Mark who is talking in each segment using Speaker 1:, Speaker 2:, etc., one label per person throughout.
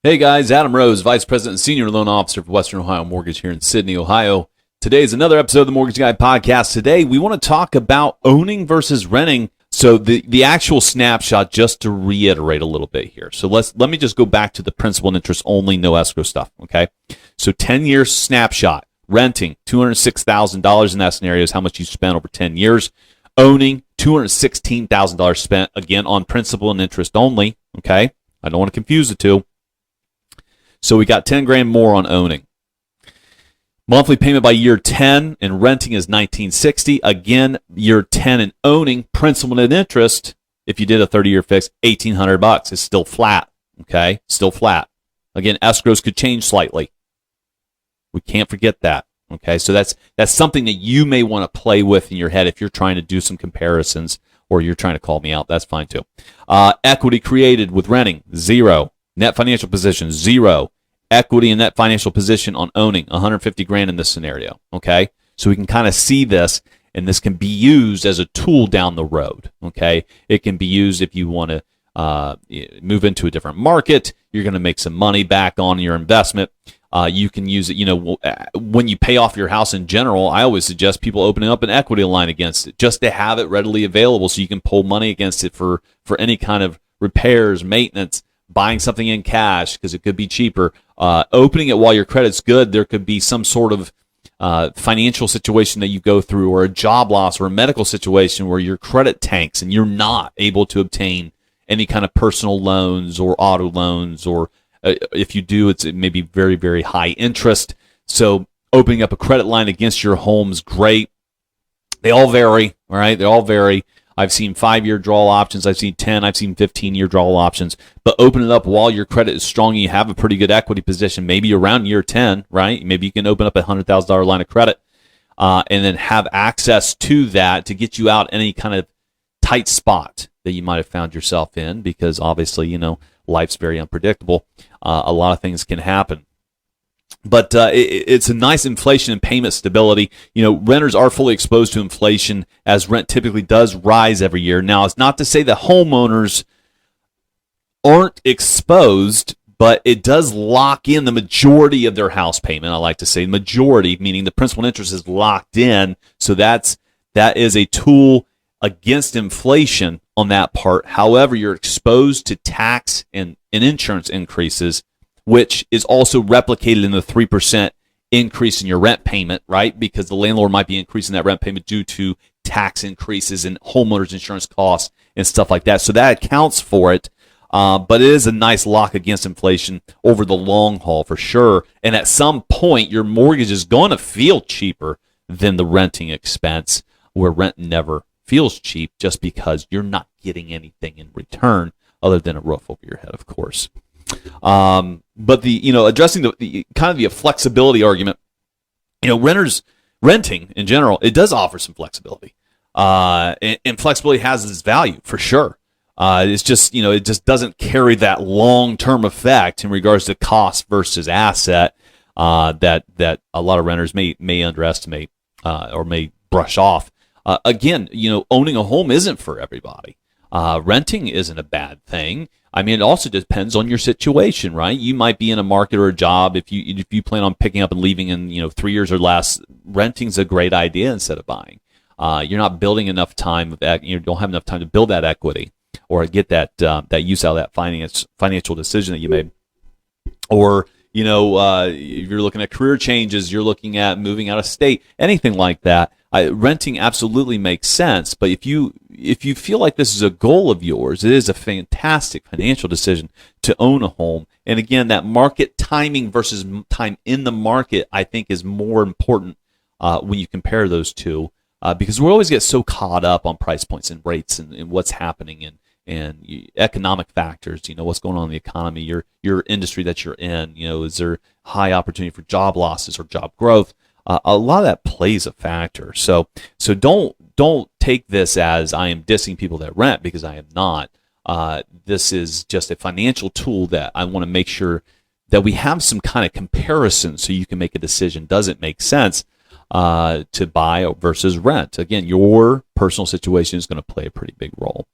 Speaker 1: Hey guys, Adam Rose, Vice President and Senior Loan Officer for Western Ohio Mortgage here in Sydney, Ohio. Today is another episode of the Mortgage Guy Podcast. Today we want to talk about owning versus renting. So the actual snapshot, just to reiterate a little bit here. So let me just go back to the principal and interest only, no escrow stuff, okay? So 10-year snapshot, renting, $206,000 in that scenario is how much you spent over 10 years. Owning, $216,000 spent, again, on principal and interest only, okay? I don't want to confuse the two. So we got 10 grand more on owning. Monthly payment by year 10 and renting is $1,960. Again, year 10 and owning, principal and interest, if you did a 30-year fix, $1,800. It's still flat, okay? Still flat. Again, escrows could change slightly. We can't forget that, okay? So that's something that you may want to play with in your head if you're trying to do some comparisons or you're trying to call me out. That's fine too. Equity created with renting, 0. Net financial position, 0. Equity and net financial position on owning, 150 grand in this scenario, okay? So we can kind of see this, and this can be used as a tool down the road, okay? It can be used if you want to move into a different market. You're going to make some money back on your investment. You can use it, when you pay off your house in general, I always suggest people opening up an equity line against it just to have it readily available so you can pull money against it for any kind of repairs, maintenance, buying something in cash because it could be cheaper. Opening it while your credit's good, there could be some sort of financial situation that you go through or a job loss or a medical situation where your credit tanks and you're not able to obtain any kind of personal loans or auto loans, or if you do, it may be very, very high interest. So opening up a credit line against your home is great. They all vary, all right? They all vary. I've seen 5-year draw options. I've seen 10. I've seen 15-year draw options. But open it up while your credit is strong and you have a pretty good equity position, maybe around year 10, right? Maybe you can open up a $100,000 line of credit and then have access to that to get you out any kind of tight spot that you might have found yourself in, because obviously, life's very unpredictable. A lot of things can happen. But it's a nice inflation and payment stability. Renters are fully exposed to inflation as rent typically does rise every year. Now, it's not to say that homeowners aren't exposed, but it does lock in the majority of their house payment. I like to say majority, meaning the principal and interest is locked in. So that is a tool against inflation on that part. However, you're exposed to tax and insurance increases, which is also replicated in the 3% increase in your rent payment, right? Because the landlord might be increasing that rent payment due to tax increases and homeowners insurance costs and stuff like that. So that accounts for it. But it is a nice lock against inflation over the long haul for sure. And at some point, your mortgage is going to feel cheaper than the renting expense, where rent never feels cheap just because you're not getting anything in return other than a roof over your head, of course. But addressing the kind of the flexibility argument, renting in general, it does offer some flexibility. And flexibility has its value for sure. It's just, it just doesn't carry that long-term effect in regards to cost versus asset, that a lot of renters may underestimate, or may brush off. Again, owning a home isn't for everybody. Renting isn't a bad thing. I mean, it also depends on your situation, right? You might be in a market or a job. If you plan on picking up and leaving in 3 years or less, renting's a great idea instead of buying. You're not building enough time. You don't have enough time to build that equity or get that use out of that financial decision that you made. Or if you're looking at career changes, you're looking at moving out of state, anything like that. Renting absolutely makes sense, but if you feel like this is a goal of yours, it is a fantastic financial decision to own a home. And again, that market timing versus time in the market, I think, is more important when you compare those two, because we always get so caught up on price points and rates and what's happening and economic factors. What's going on in the economy, your industry that you're in. Is there high opportunity for job losses or job growth? A lot of that plays a factor. So don't take this as I am dissing people that rent, because I am not. This is just a financial tool that I want to make sure that we have some kind of comparison so you can make a decision. Does it make sense to buy versus rent? Again, your personal situation is going to play a pretty big role.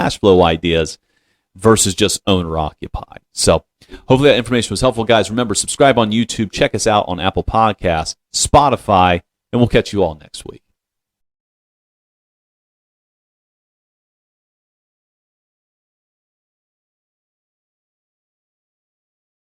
Speaker 1: cash flow ideas versus just owner occupied. So hopefully that information was helpful, guys. Remember, subscribe on YouTube. Check us out on Apple Podcasts, Spotify, and we'll catch you all next week.